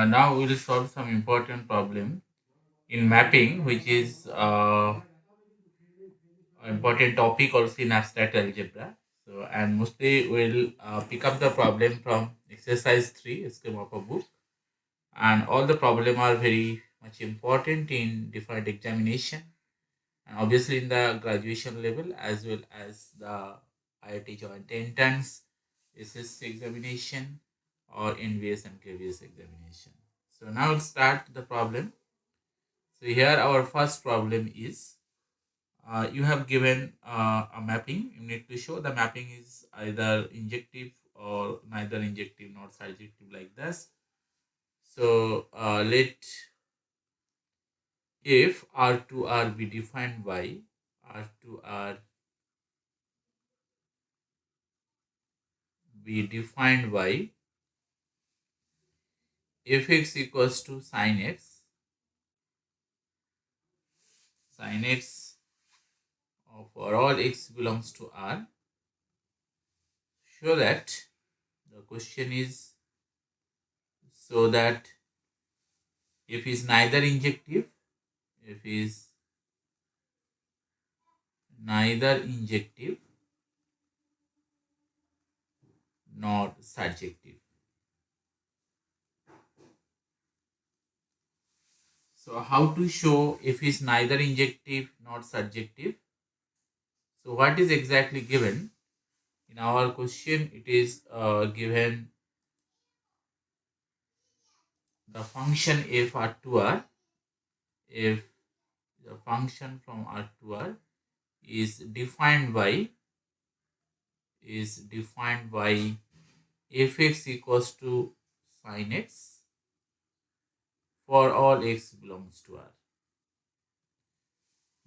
Now we will solve some important problem in mapping, which is an important topic also in abstract algebra. So, and mostly we'll pick up the problem from exercise 3, scheme of a book, and all the problem are very much important in different examination, and obviously in the graduation level as well as the IIT joint entrance, SSC examination, or NVS and KVS examination. So now we'll start the problem. So here our first problem is you have given a mapping. You need to show the mapping is either injective or neither injective nor surjective, like this. So let if R2R be defined by R2R be defined by fx equals to sin x for all x belongs to R. Show that the question is so that if is neither injective, if is neither injective nor surjective. So how to show if is neither injective nor surjective? So what is exactly given? In our question, it is given the function f R2R. If the function from R2R is defined by fx equals to sin x for all x belongs to R.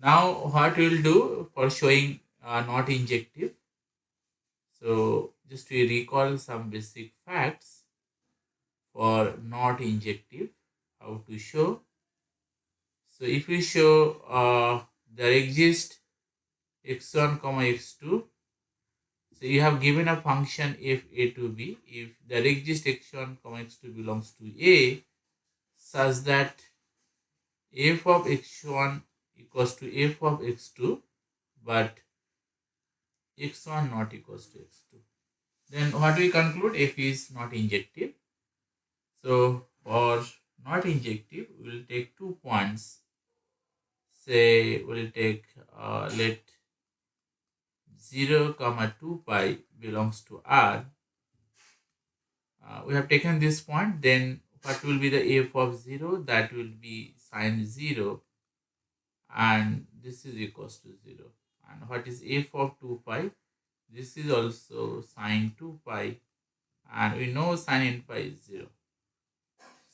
Now what we will do for showing not injective? So just to recall some basic facts for not injective, how to show. So if we show there exists x1 comma x2, so you have given a function f a to b. If there exists x1 comma x2 belongs to a, such that f of x1 equals to f of x2, but x1 not equals to x2, then what we conclude? F is not injective. So for not injective, we will take 2 points. Say we'll take let 0 comma 2 pi belongs to R. We have taken this point. Then what will be the f of 0? That will be sine 0, and this is equals to 0. And what is f of 2 pi? This is also sine 2 pi, and we know sine n pi is 0.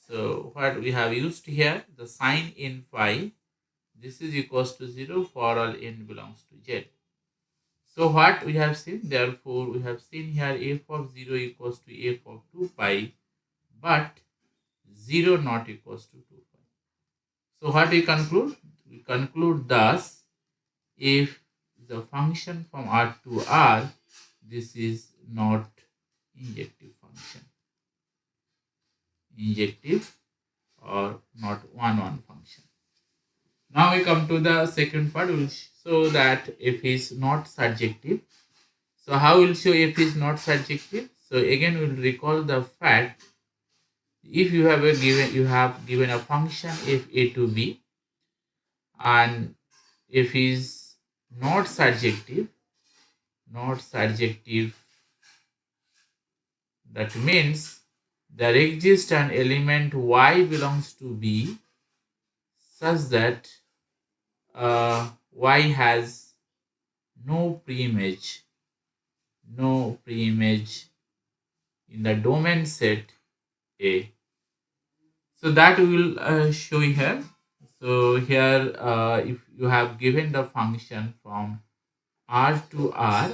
So what we have used here, the sine n pi, this is equals to 0 for all n belongs to Z. So what we have seen, therefore we have seen here f of 0 equals to f of 2 pi, but 0 not equals to 2 pi. So what we conclude? We conclude thus, if the function from R to R, this is not injective function. Injective or not 1-1 function. Now we come to the second part. We will show that f is not surjective. So how we will show f is not surjective? So again we will recall the fact, if you have given a function f a to b, and f is not surjective, that means there exists an element y belongs to b such that y has no preimage in the domain set A. So that we will show here. So here if you have given the function from R to R,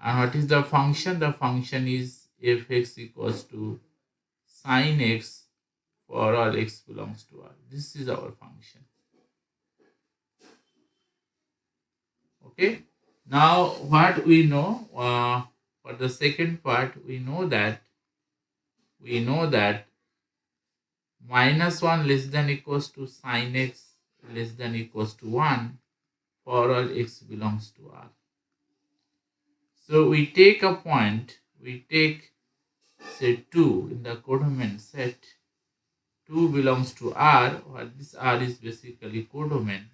and what is the function? The function is fx equals to sin x for all x belongs to R. This is our function. Okay. Now what we know for the second part, we know that minus 1 less than equals to sin x less than equals to 1 for all x belongs to R. So we take a point, we take say 2 in the codomain set. 2 belongs to R, where this R is basically codomain.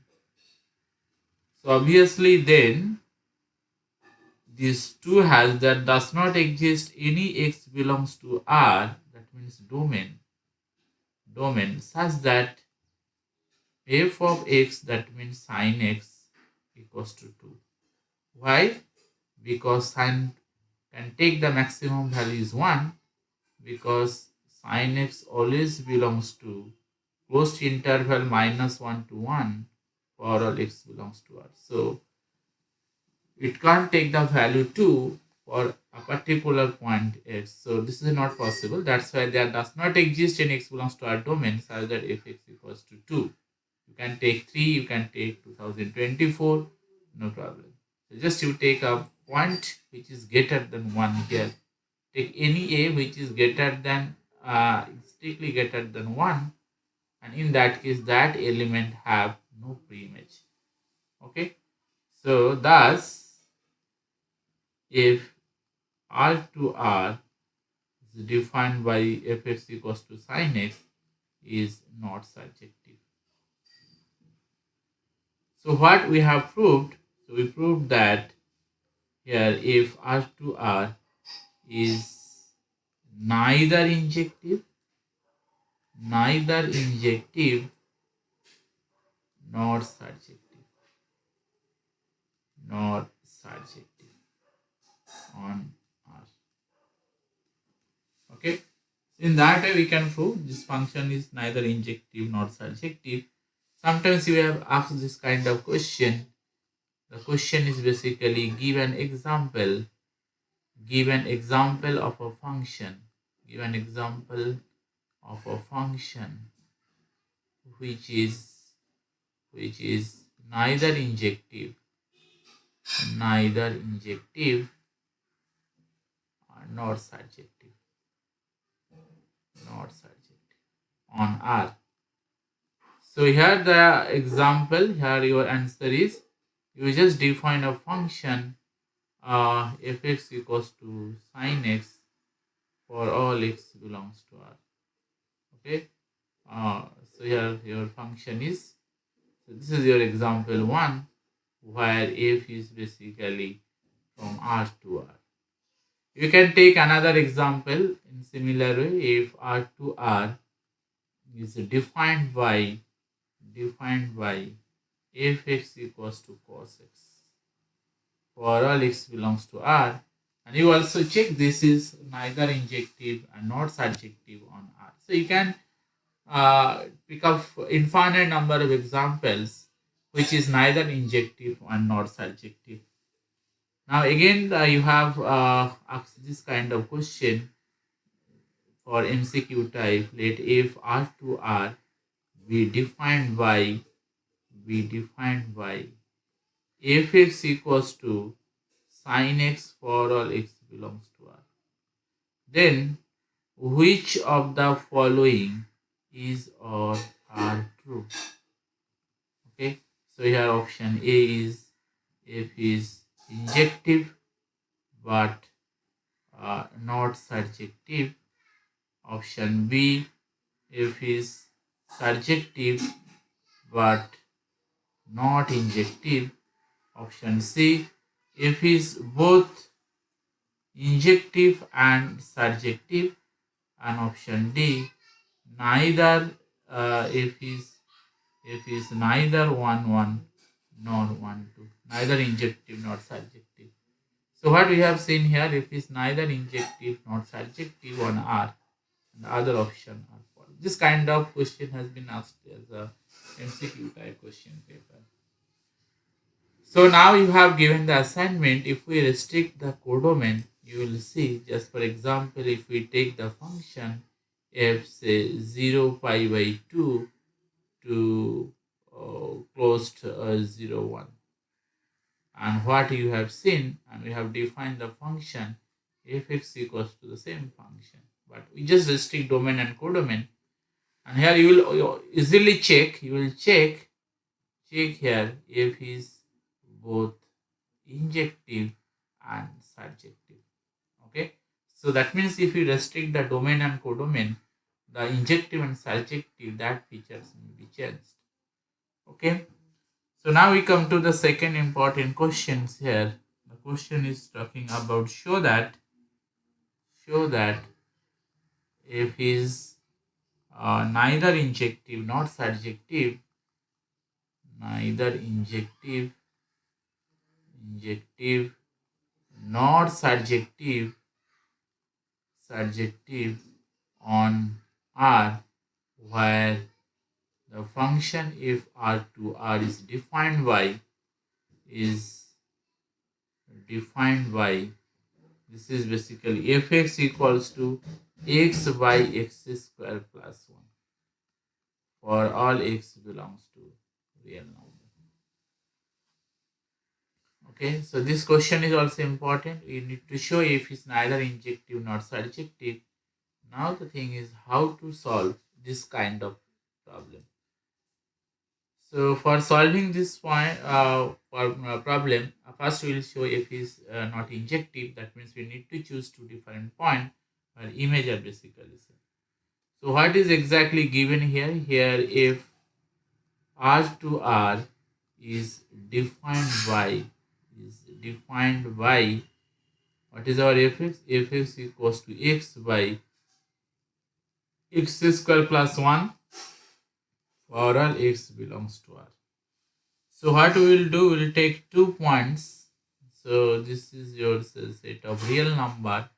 So obviously then this 2 has that does not exist any x belongs to R, that means domain such that f of x, that means sin x, equals to 2. Why? Because sin can take the maximum value is 1, because sin x always belongs to closed interval minus 1 to 1 for all x belongs to R. So it can't take the value 2 for a particular point x. So this is not possible. That's why there does not exist any x belongs to R domain such that fx equals to 2. You can take 3, you can take 2024, no problem. So just you take a point which is greater than 1 here. Take any a which is greater than, strictly greater than 1, and in that case that element have no preimage. Okay, so thus if R to R is defined by fx equals to sin x is not surjective. So what we have proved? So we proved that here if R to R is neither injective nor surjective on R. Okay, in that way we can prove this function is neither injective nor surjective. Sometimes you have asked this kind of question. The question is basically give an example of a function, which is neither injective nor surjective on R. So here the example, here your answer is, you just define a function fx equals to sin x for all x belongs to R. Okay, so here your function is, so this is your example 1 where f is basically from R to R. You can take another example in similar way. If R to R is defined by fx equals to cos x for all x belongs to R, and you also check this is neither injective and not surjective on R. So you can pick up infinite number of examples which is neither injective and not surjective. Now again you have asked this kind of question for MCQ type. Let if R to R be defined by fx equals to sin x for all x belongs to R. Then which of the following is or are true? Okay, so here option A is f is injective but not surjective. Option B, f is surjective but not injective. Option C, f is both injective and surjective. And option D, neither f is neither 1 nor 1 2, neither injective nor surjective. So what we have seen here, f is neither injective nor surjective on R, and the other option are false. This kind of question has been asked as a MCQ type question paper. So now you have given the assignment. If we restrict the codomain, you will see, just for example, if we take the function f say 0 pi by 2 to closed 0 1, and what you have seen, and we have defined the function fx equals to the same function, but we just restrict domain and codomain. And here you will easily check, check here if is both injective and surjective. Okay, so that means if you restrict the domain and codomain, the injective and surjective, that features may be changed. Okay, so now we come to the second important questions here. The question is talking about show that if is neither injective nor surjective, neither injective nor surjective on R, where the function if R to R is defined by this is basically fx equals to x by x square plus 1 for all x belongs to real number. Okay, so this question is also important. We need to show if it's neither injective nor surjective. Now the thing is how to solve this kind of problem. So for solving this point problem, first we will show if is not injective. That means we need to choose two different points where image are basically same. So what is exactly given here? Here if R to R is defined by what is our fx? Fx equals to x by x square plus 1 for all x belongs to R. So what we will do, we will take 2 points. So this is your set of real number.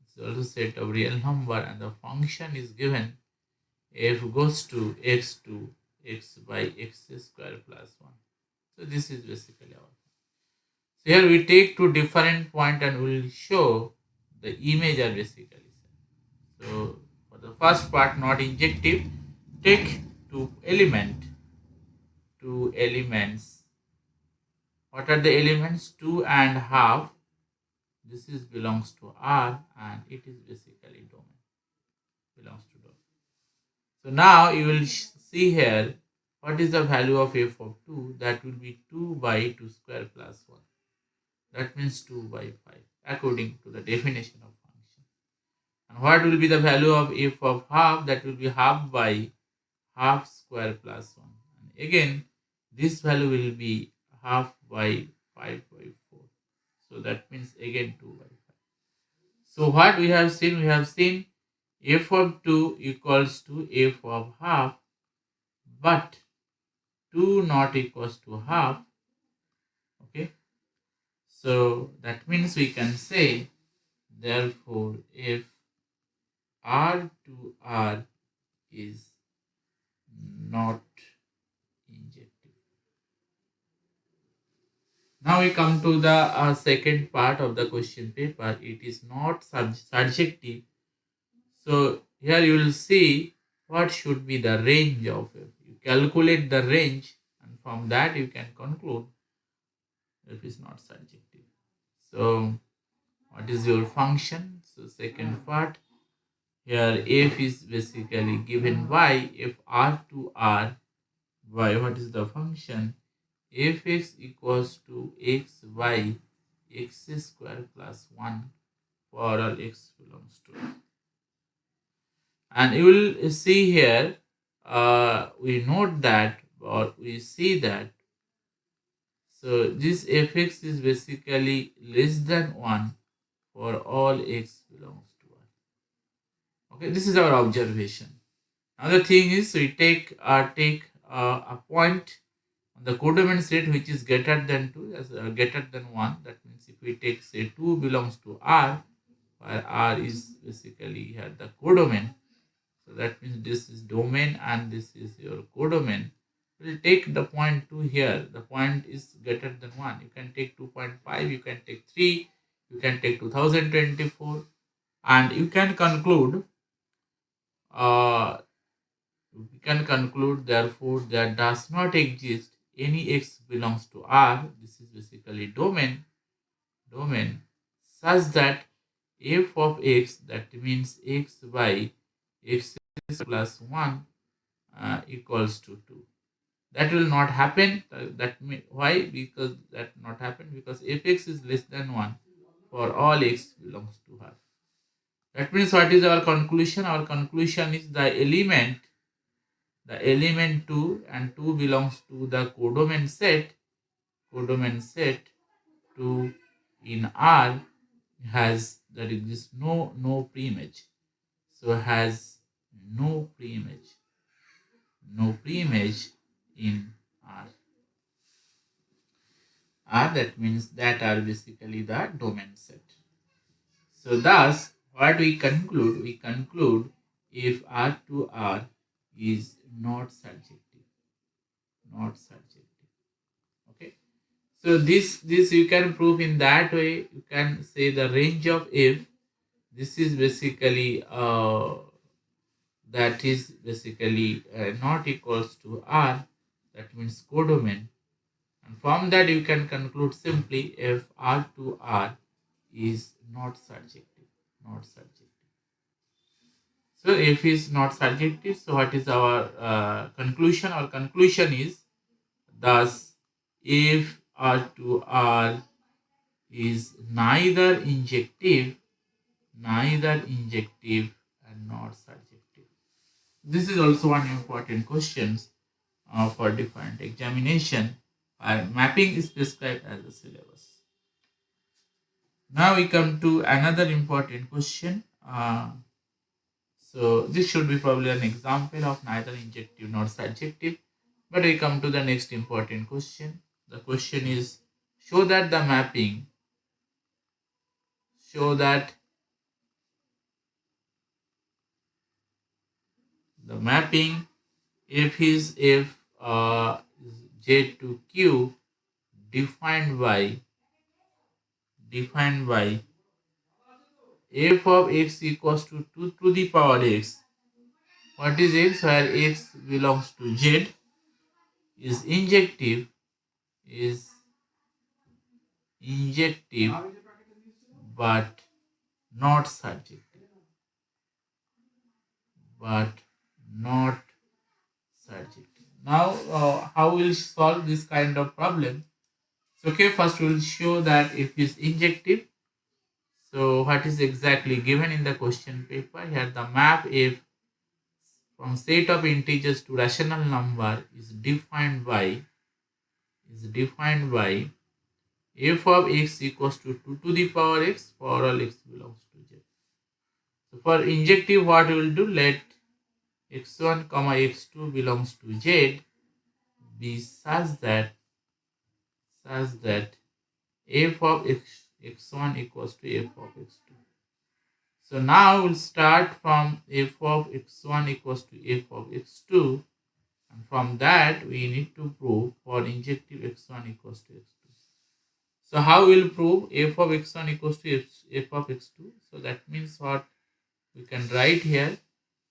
It's also set of real number, and the function is given f goes to x by x square plus 1. So this is basically our. So here we take two different points and we will show the image are basically same. So for the first part, not injective, take two elements. What are the elements? 2 and half. This is belongs to R and it is basically domain. Belongs to domain. So now you will see here what is the value of f of 2. That will be 2 by 2 square plus 1. That means 2 by 5 according to the definition of function. And what will be the value of f of half? That will be half by half square plus 1. And again this value will be half by 5 by 4. So that means again 2 by 5. So what we have seen? We have seen f of 2 equals to f of half, but 2 not equals to half. Okay. So that means we can say therefore if R to R is not injective. Now we come to the second part of the question paper. It is not surjective. So here you will see what should be the range of f. You calculate the range and from that you can conclude if it is not surjective. So what is your function? So second part, here f is basically given by if R to R by what is the function? Fx equals to x by x square plus 1 for all x belongs to R. And you will see here, we note that or we see that. So this fx is basically less than 1 for all x belongs to R. Okay, this is our observation. Another thing is we take a point on the codomain set which is greater than 2 as greater than 1. That means if we take say 2 belongs to R, where R is basically here the codomain. So that means this is domain and this is your codomain. We'll take the point 2 here. The point is greater than 1. You can take 2.5, you can take 3, you can take 2024, and you can conclude therefore there does not exist any x belongs to R. This is basically domain such that f of x, that means x by x plus 1 equals to 2. That will not happen. Why? Because that not happen because if x is less than 1 for all x belongs to her. That means what is our conclusion? Our conclusion is the element 2 and 2 belongs to the codomain set 2 in R has that exists no preimage. So has no preimage in R. That means that are basically the domain set. So thus what we conclude? We conclude if R to R is not surjective. Okay. So this you can prove in that way. You can say the range of if this is basically that is basically not equals to R. That means codomain. And from that you can conclude simply if R to R is not surjective. So if is not surjective, so what is our conclusion? Our conclusion is thus if R to R is neither injective and not surjective. This is also one important question for different examination. Mapping is prescribed as a syllabus. Now we come to another important question. So this should be probably an example of neither injective nor surjective. But we come to the next important question. The question is show that the mapping if J to Q defined by f of x equals to 2 to the power x. What is x? Where x belongs to Z is injective but not surjective. Now how we'll solve this kind of problem? So okay, first we'll show that if it's injective. So what is exactly given in the question paper? Here the map if from set of integers to rational number is defined by f of x equals to 2 to the power x for all x belongs to Z. So for injective, what we will do? Let x1 comma x2 belongs to Z be such that f of x1 equals to f of x2. So now we'll start from f of x1 equals to f of x2, and from that we need to prove for injective x1 equals to x2. So how we'll prove f of x1 equals to f of x2? So that means what we can write here,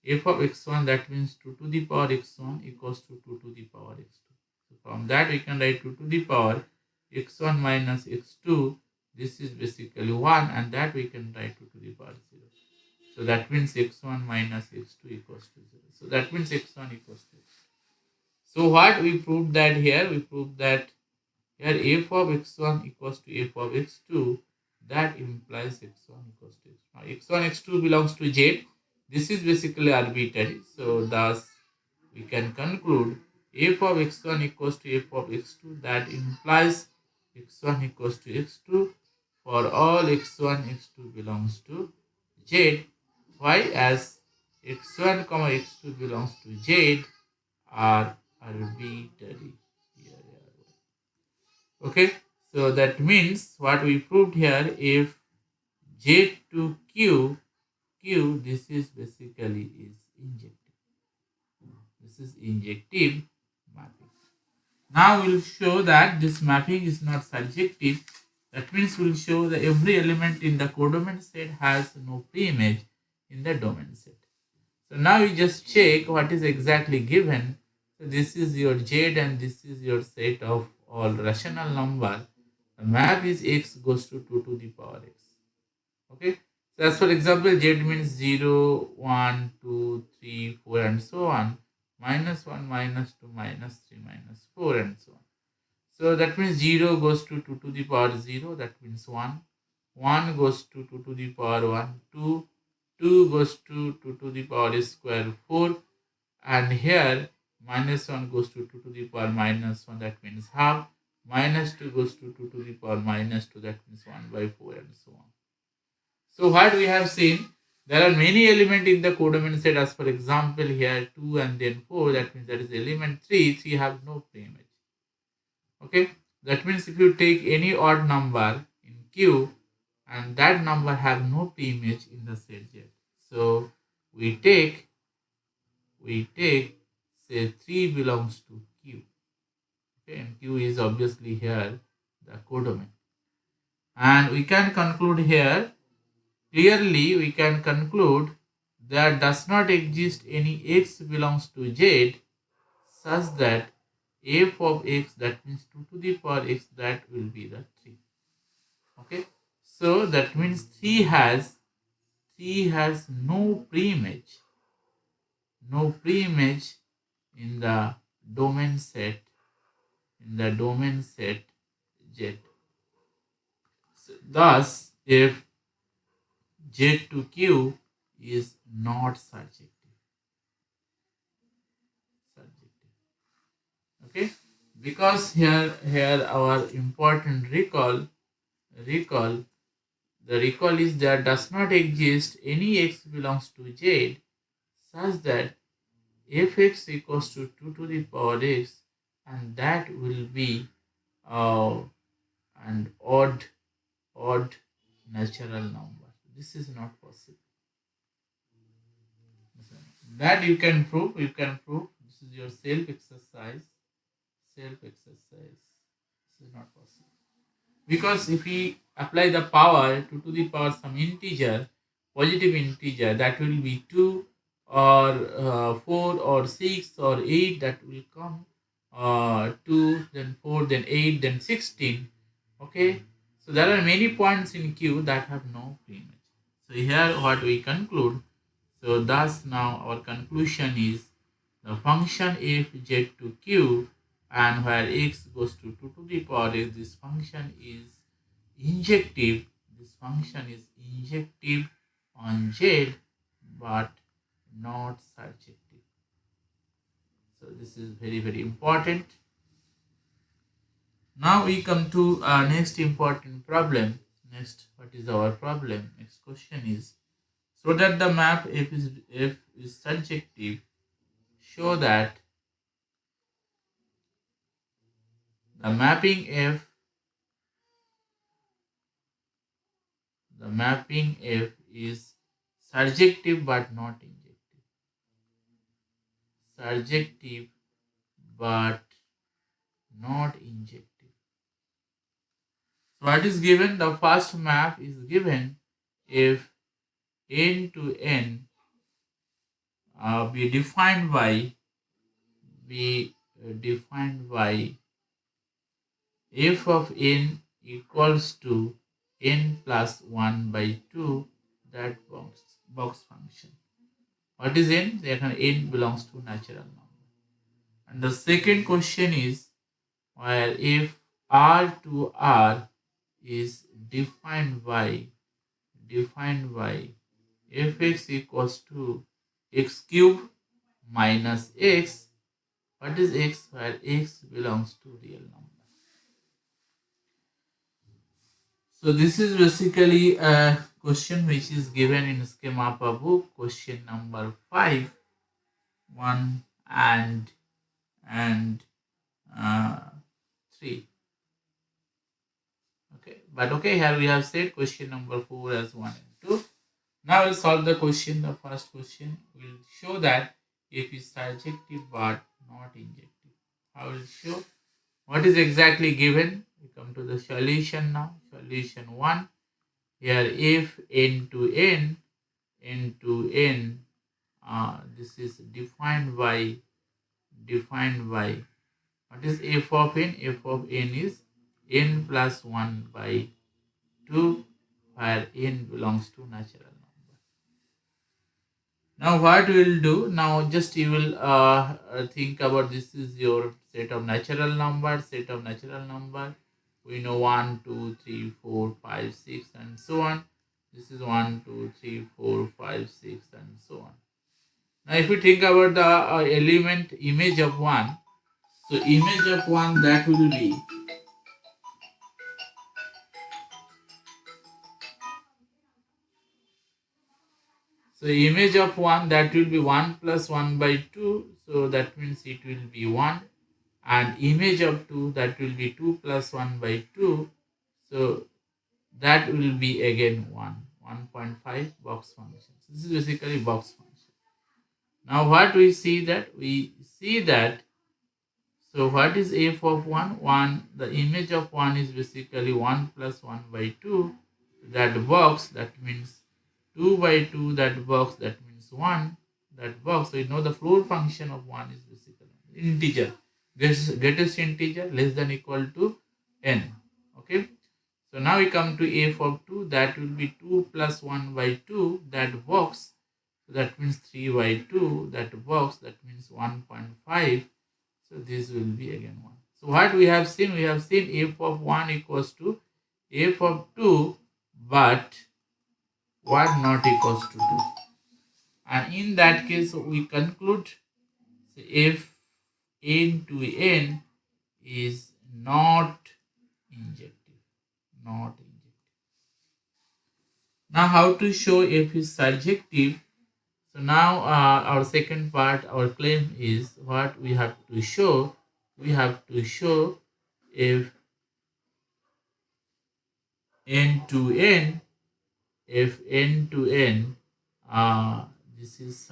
f of x1, that means 2 to the power x1 equals to 2 to the power x2. So from that we can write 2 to the power x1 minus x2. This is basically 1, and that we can write 2 to the power 0. So that means x1 minus x2 equals to 0. So that means x1 equals to x2. So what we proved that here? We proved that here f of x1 equals to f of x2. That implies x1 equals to x2. Now x1, x2 belongs to Z. This is basically arbitrary. So thus we can conclude f of x1 equals to f of x2. That implies x1 equals to x2 for all x1, x2 belongs to Z. Why? As x1, x2 belongs to Z are arbitrary. Okay, so that means what we proved here, if J to Q, this is basically is injective. This is injective mapping. Now we'll show that this mapping is not surjective. That means we'll show that every element in the codomain set has no preimage in the domain set. So now you just check what is exactly given. So this is your Z and this is your set of all rational number. The map is x goes to 2 to the power x. Okay. So as for example, Z means 0, 1, 2, 3, 4 and so on. Minus 1, minus 2, minus 3, minus 4 and so on. So that means 0 goes to 2 to the power 0, that means 1. 1 goes to 2 to the power 1, 2. 2 goes to 2 to the power square 4. And here minus 1 goes to 2 to the power minus 1, that means half. Minus 2 goes to 2 to the power minus 2, that means 1 by 4 and so on. So what we have seen, there are many elements in the codomain set. As for example, here 2 and then 4, that means that is element 3. 3 have no preimage. Okay, that means if you take any odd number in Q and that number have no preimage in the set Z. So we take say 3 belongs to Q. Okay, and Q is obviously here the codomain. And we can conclude here, clearly we can conclude there does not exist any X belongs to Z such that f of x, that means 2 to the power x, that will be the 3. Okay, so that means 3 has no preimage in the domain set Z. So thus if Z to Q is not surjective. Okay, because here our important recall the recall is there does not exist any x belongs to Z such that fx equals to 2 to the power x, and that will be an odd natural number. This is not possible. That you can prove. This is your self exercise. This is not possible. Because if we apply the power to the power some integer, positive integer, that will be 2 or 4 or 6 or 8, that will come 2, then 4, then 8, then 16. Okay, so there are many points in Q that have no preimage. So here what we conclude, so thus now our conclusion is the function f z to Q, and where x goes to 2 to the power x, this function is injective. This function is injective on Z but not surjective. So this is very, very important. Now we come to our next important problem. Next, what is our problem? Next question is, so that the map f is surjective, show that the mapping f is surjective but not injective. Surjective but not injective. So what is given? The first map is given if n to n be defined by f of n equals to n plus 1 by 2, that box function. What is n? Therefore n belongs to natural number. And the second question is where if r to r is defined by fx equals to x cube minus x. What is x? Where x belongs to real number. So this is basically a question which is given in schema book, question number 5, 1 and 3. Okay, but okay, here we have said question number 4 as 1 and 2. Now we'll solve the question. The first question will show that f is surjective but not injective. I will show what is exactly given. We come to the solution now. Solution 1. Here if n to n, this is defined by what is f of n? F of n is n plus 1 by 2, where n belongs to natural Now what we will do, now just you will think about, this is your set of natural numbers, we know 1 2 3 4 5 6 and so on. This is 1 2 3 4 5 6 and so on. Now if we think about the element image of 1, so image of 1, that will be, so image of 1, that will be 1 plus 1 by 2, so that means it will be 1. And image of 2, that will be 2 plus 1 by 2, so that will be again 1.5 box function. So this is basically box function. Now what we see that, so what is f of 1? The image of 1 is basically 1 plus 1 by 2, that box, that means 2 by 2, that box, that means 1, that box. So you know the floor function of 1 is basically integer, greatest integer less than equal to n. Okay, so now we come to f of 2, that will be 2 plus 1 by 2, that box, so that means 3 by 2, that box, that means 1.5. so this will be again 1. So what we have seen, f of 1 equals to f of 2, but what not equals to 2. And in that case, we conclude, so f n to n is not injective. Now how to show f is surjective? So now our second part, our claim is, what we have to show? We have to show if n to n, this is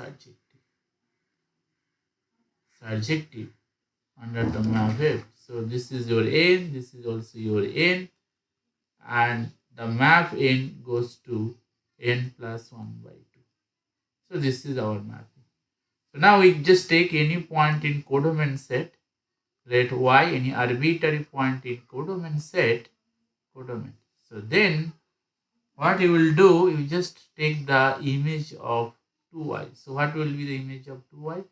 surjective under the map f. So this is your n, this is also your n, and the map n goes to n plus 1 by 2. So this is our mapping. So now we just take any point in codomain set, let y any arbitrary point in codomain set, So then what you will do, you just take the image of 2y. So what will be the image of 2y?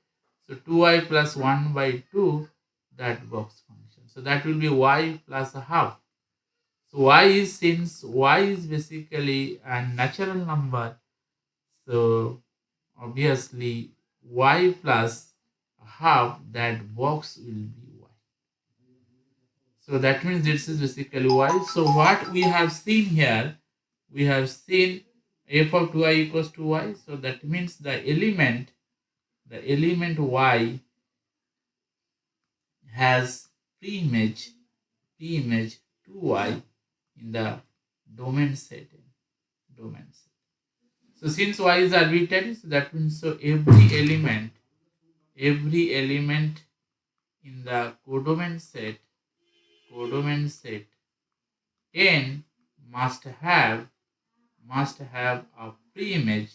So 2y plus 1 by 2, that box function. So that will be y plus a half. So y is, since y is basically a natural number, so obviously y plus a half, that box will be y. So that means this is basically y. So what we have seen here, we have seen f of 2i equals to y. So that means the element y has pre-image 2y in the domain set. So since y is arbitrary, so that means, so every element in the codomain set n must have a pre-image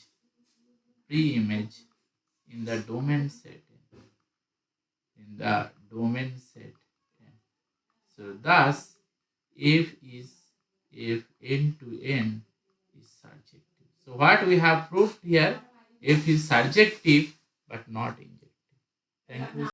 in the domain set So thus if n to n is surjective. So what we have proved here, f is surjective but not injective. Thank you.